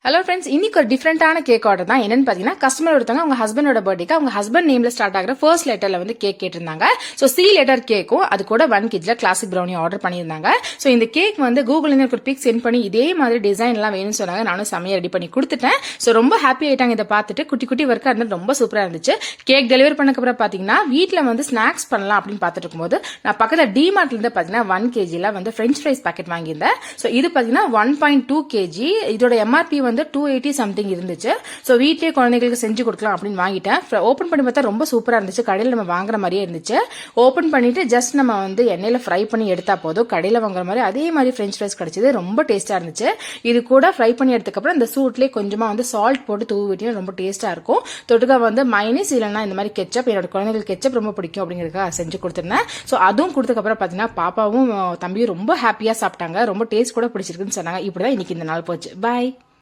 Hello friends, இன்னைக்கு ஒரு டிஃப்ரெண்டான கேக் ஆர்டர் தான். என்னன்னு பாத்தீங்கன்னா, கஸ்டமர் ஒருத்தவங்க அவங்க ஹஸ்பண்டோட பர்த்டேக்கு அவங்க ஹஸ்பண்ட் நேம்ல ஸ்டார்ட் ஆகிற ஃபர்ஸ்ட் லெட்டர்ல வந்து கேக் கேட்டிருந்தாங்க. ஸோ சி லெட்டர் கேக்கும் அது கூட 1 kg கிளாசிக் ப்ரௌனி ஆர்டர் பண்ணியிருந்தாங்க. ஸோ இந்த கேக் வந்து கூகுள்ல எனக்கு ஒரு பிக் சென்ட் பண்ணி இதே மாதிரி டிசைன் எல்லாம் வேணும்னு சொன்னாங்க. நானும் செமையா ரெடி பண்ணி கொடுத்துட்டேன். ஸோ ரொம்ப ஹாப்பி ஆயிட்டாங்க இதை பார்த்துட்டு. குட்டி குட்டி ஒர்க்கா இருந்தது, ரொம்ப சூப்பரா இருந்துச்சு. கேக் டெலிவரி பண்ணக்கப்புறம் பாத்தீங்கன்னா வீட்டில் வந்து ஸ்நாக்ஸ் பண்ணலாம் அப்படின்னு பார்த்துட்டு இருக்கும்போது நான் பக்கத்தில் டிமார்ட்ல இருந்து பாத்தீங்கன்னா 1 kg வந்து ஃப்ரெஞ்ச் ஃப்ரைஸ் பேக்கெட் வாங்கியிருந்தேன். ஸோ இது பாத்தீங்கன்னா 1.2 kg. இதோட எம்ஆர்பி வந்து 280 சம்திங் இருந்துச்சு. ஸோ வீட்லயே குழந்தைகளுக்கு செஞ்சு கொடுக்கலாம் அப்படின்னு வாங்கிட்டேன். ஓப்பன் பண்ணி பார்த்தா ரொம்ப சூப்பரா இருந்துச்சு. கடையில் நம்ம வாங்குற மாதிரியே இருந்துச்சு. ஓப்பன் பண்ணிட்டு ஜஸ்ட் நம்ம வந்து எண்ணெயில ஃப்ரை பண்ணி எடுத்தா போதும். கடையில் வாங்குற மாதிரி அதே மாதிரி ஃப்ரெஞ்ச் ஃப்ரைஸ் கிடைச்சது. ரொம்ப டேஸ்டா இருந்துச்சு. இது கூட ஃப்ரை பண்ணி எடுத்ததுக்கப்புறம் இந்த சூட்லேயே கொஞ்சமா வந்து சால்ட் போட்டு தூவி விட்டீங்கன்னா ரொம்ப டேஸ்டா இருக்கும். தொட்டுக்க வந்து மைனஸ் இல்லைன்னா இந்த மாதிரி கெச்சப், என்னோட குழந்தைகளுக்கு கெச்சப் ரொம்ப பிடிக்கும் அப்படிங்கிறதுக்காக செஞ்சு கொடுத்துருந்தேன். ஸோ அதுவும் கொடுத்ததுக்கப்புறம் பார்த்தீங்கன்னா பாப்பாவும் தம்பியும் ரொம்ப ஹாப்பியா சாப்பிட்டாங்க. ரொம்ப டேஸ்ட் கூட பிடிச்சிருக்குன்னு சொன்னாங்க. இப்படிதான் இன்னைக்கு இந்த நாள் போச்சு. பாய்.